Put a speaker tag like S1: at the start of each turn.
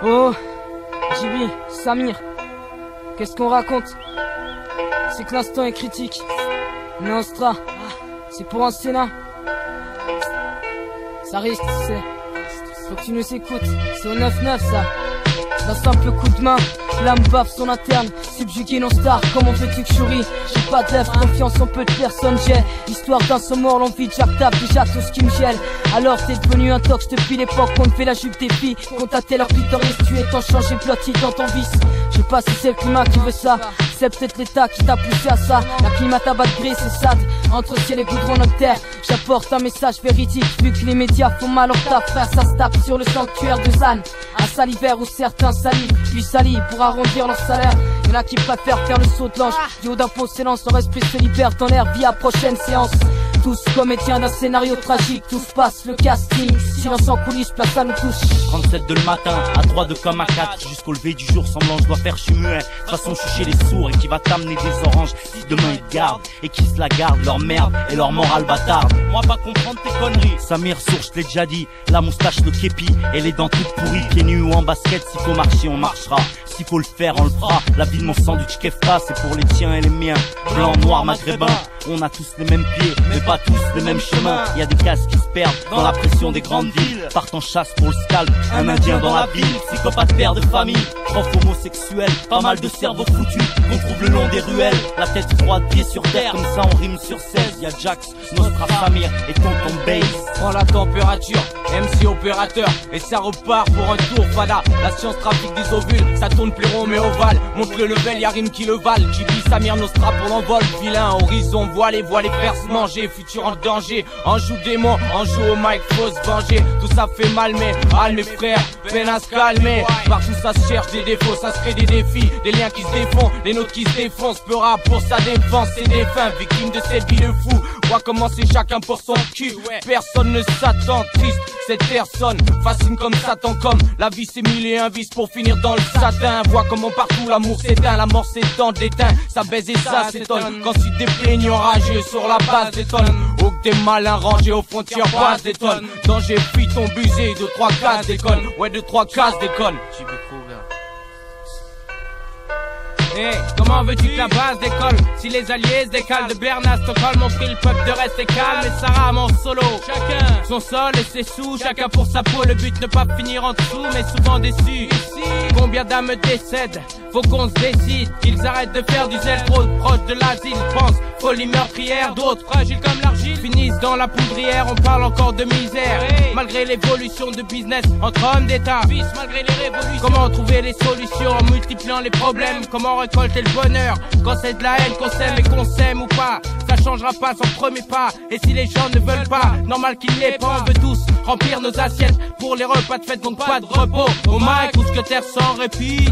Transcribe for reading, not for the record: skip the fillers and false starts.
S1: Oh, Jibi, Samir, qu'est-ce qu'on raconte? C'est que l'instant est critique. Nostra, c'est pour un Sénat. Ça risque, tu sais. Faut que tu nous écoutes, c'est au 9-9 ça. D'un simple coup de main, l'âme baffe son interne. Subjugué non star, comment veux-tu que je souris? J'ai pas d'œuf, confiance en peu de personnes. J'ai l'histoire d'un sang mort, l'envie de Jacques tape déjà tout ce qui me gèle. Alors t'es devenu un tox depuis l'époque qu'on te fait la jupe des filles. Contacter leur clitoris, tu es en changé blotti dans ton vice. Je sais pas si c'est le climat qui veut ça, c'est peut-être l'état qui t'a poussé à ça. La climat tabac de gris, c'est sad. Entre ciel et goudron notre terre, j'apporte un message véridique. Vu que les médias font mal en ta frère, ça se tape sur le sanctuaire de Zan. Un salivaire où certains salivent, puis salivent pour arrondir leur salaire. Y'en a qui préfèrent faire le saut de l'ange. Du haut d'un pont s'élance, leur esprit se libère dans l'air via prochaine séance. Tous comédiens d'un scénario tragique, tous passent le casting. Silence en coulisses, place à nous tous.
S2: 37 de le matin, à 3 de comme à 4. Jusqu'au lever du jour, semblant je dois faire, je suis muet. De toute façon, je suis chez les sourds et qui va t'amener des oranges. Si demain ils te gardent et qui se la gardent, leur merde et leur morale bâtarde. Moi pas comprendre tes conneries. Samir sourd, je l'ai déjà dit. La moustache, le képi et les dents toutes pourries. Pieds nus ou en basket, s'il faut marcher, on marchera. S'il faut le faire, on le fera. La vie de mon sandwich kefta, c'est pour les tiens et les miens. Blanc, noir, maghrébin. On a tous les mêmes pieds, mais pas tous les mêmes chemins. Y a des cases qui se perdent dans la pression des grandes villes. Partent en chasse pour le scalp, un indien dans la ville. Psychopathe père de famille, prof homosexuel. Pas mal de cerveaux foutus qu'on trouve le long des ruelles. La tête froide, pied sur terre, comme ça on rime sur 16. Y'a Jax, Nostra, Samir et tonton Bass.
S3: Prends la température, MC opérateur. Et ça repart pour un tour, fada. La science trafique des ovules, ça tourne plus rond mais ovale. Monte le level, y'a rime qui le valent. Jibi, Samir, Nostra pour l'envol. Vilain, horizon, voilé, voile les faire se manger. Futur en danger, en joue démon, en joue au mic, faut se venger. Tout ça fait mal mais, mes frères, peine à se calmer. Partout ça se cherche des défauts, ça se crée des défis. Des liens qui se défont, des nôtres qui se défoncent. Peu rap pour sa défense et des fins, victimes de cette vie de fou. Vois comment c'est chacun pour son cul. Personne ne s'attend, triste, cette personne fascine comme Satan. Comme la vie c'est mille et un vices pour finir dans le satin. Vois comment partout l'amour s'éteint, la mort s'étend, déteint. Ça baise et ça s'étonne, quand tu des plaignants rageux sur la base des tonnes. Oh que t'es malin rangé aux frontières base des tonnes. Danger fuit ton busé, 2-3 cases déconne. Ouais 2-3 cases déconne. Hey, comment veux-tu que la base décolle si les alliés se décalent de Berne à Stockholm? On prie le peuple de rester calme et ça rame en solo. Chacun son sol et ses sous, chacun pour sa peau. Le but ne pas finir en dessous mais souvent déçu. Combien d'âmes décèdent? Faut qu'on se décide, qu'ils arrêtent de faire du zèle. Trop proche de l'asile, pense folie meurtrière. D'autres fragiles comme l'argile finissent dans la poudrière. On parle encore de misère, malgré l'évolution de business entre hommes d'État. Malgré les révolutions, comment trouver les solutions en multipliant les problèmes? Comment récolter le bonheur quand c'est de la haine qu'on s'aime et qu'on s'aime ou pas? Ça changera pas sans premier pas. Et si les gens ne veulent pas, normal qu'ils l'aient pas. On veut tous remplir nos assiettes pour les repas de fête, donc pas de repos. Au mic, ou secrétaire sans répit.